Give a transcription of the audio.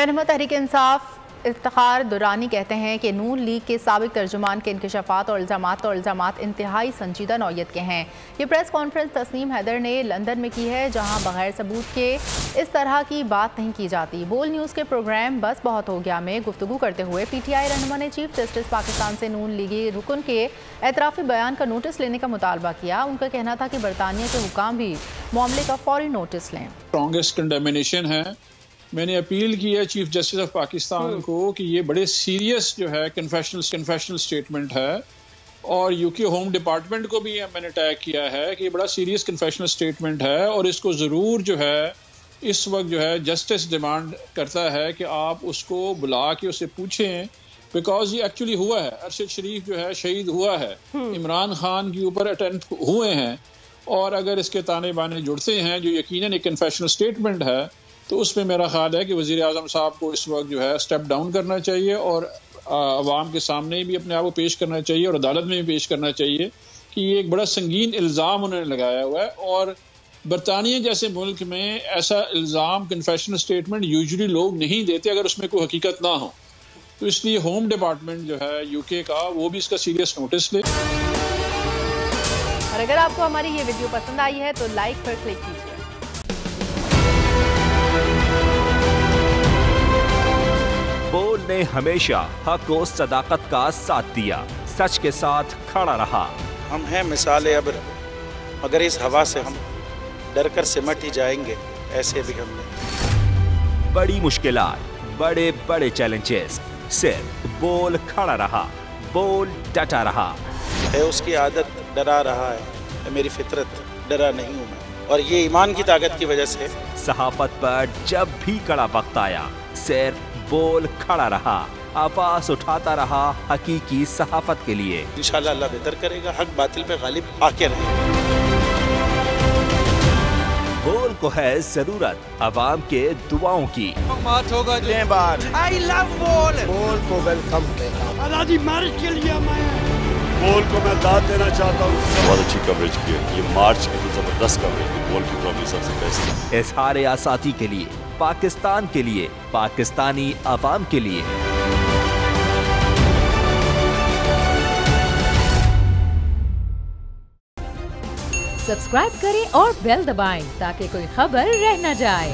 रहनुमा तहरीक इंसाफ इफ्तिखार दुरानी कहते हैं कि नून लीग के साबिक तर्जुमान के इंकशाफात और इल्ज़ामात इंतहाई संजीदा नौयत के हैं। ये प्रेस कॉन्फ्रेंस तस्नीम हैदर ने लंदन में की है, जहां बगैर सबूत के इस तरह की बात नहीं की जाती। बोल न्यूज़ के प्रोग्राम बस बहुत हो गया में गुफ्तगू करते हुए PTI रहनुमा ने चीफ जस्टिस पाकिस्तान से नून लीगी रुकन के एतराफ़ी बयान का नोटिस लेने का मुतालबा किया। उनका कहना था कि बरतानिया के हुकाम भी मामले का फौरी नोटिस लें। स्ट्रॉन्गेस्ट कंडेमिनेशन है। मैंने अपील की है चीफ जस्टिस ऑफ पाकिस्तान को कि ये बड़े सीरियस जो है कन्फेशनल स्टेटमेंट है, और यूके होम डिपार्टमेंट को भी मैंने टैग किया है कि ये बड़ा सीरियस कन्फेशनल स्टेटमेंट है, और इसको ज़रूर जो है इस वक्त जो है जस्टिस डिमांड करता है कि आप उसको बुला के उससे पूछें, बिकॉज ये एक्चुअली हुआ है। अरशद शरीफ जो है शहीद हुआ है, इमरान खान के ऊपर अटेम्प्ट हुए हैं, और अगर इसके ताने बाने जुड़ते हैं जो यकीनन एक कन्फेशनल स्टेटमेंट है, तो उसमें मेरा ख्याल है कि वज़ीर आज़म साहब को इस वक्त जो है स्टेप डाउन करना चाहिए, और आवाम के सामने भी अपने आप को पेश करना चाहिए और अदालत में भी पेश करना चाहिए कि ये एक बड़ा संगीन इल्ज़ाम उन्होंने लगाया हुआ है। और बरतानिया जैसे मुल्क में ऐसा इल्ज़ाम कन्फेशनल स्टेटमेंट यूजुअली लोग नहीं देते अगर उसमें कोई हकीकत ना हो, तो इसलिए होम डिपार्टमेंट जो है यूके का वो भी इसका सीरियस नोटिस ले। और अगर आपको हमारी ये वीडियो पसंद आई है तो लाइक पर क्लिक कीजिए। बोल ने हमेशा हक और सदाकत का साथ दिया, सच के साथ खड़ा रहा। हम हैं मिसाल अब्र, मगर इस हवा से हम डर कर सिमट ही जाएंगे, ऐसे भी हमने। बड़ी मुश्किलात, बड़े बड़े चैलेंजेस, सिर्फ बोल खड़ा रहा, बोल डटा रहा। है उसकी आदत डरा रहा है, मेरी फितरत डरा नहीं हूँ मैं, और ये ईमान की ताकत की वजह से। सहाफत पर जब भी कड़ा वक्त आया, सिर्फ बोल खड़ा रहा, आवाज उठाता रहा हकीकी सहाफत के लिए। इंशाअल्लाह अल्लाह बेहतर करेगा, हक बातिल पे गालिब आके रहेगा। बोल को है जरूरत अवाम के दुआओं की। मार्च होगा आई लव बोल। बोल को वेलकम कहता, आजादी मार्च के लिए मैं बोल को मैं दाद देना चाहता हूँ। बहुत अच्छी कवरेज की है, ये मार्च की तो जबरदस्त कवरेज है, बोल की प्रॉब्लम सबसे बेस्ट। इज़हार आज़ादी के लिए, पाकिस्तान के लिए, पाकिस्तानी अवाम के लिए। सब्सक्राइब करें और बेल दबाएं ताकि कोई खबर रह न जाए।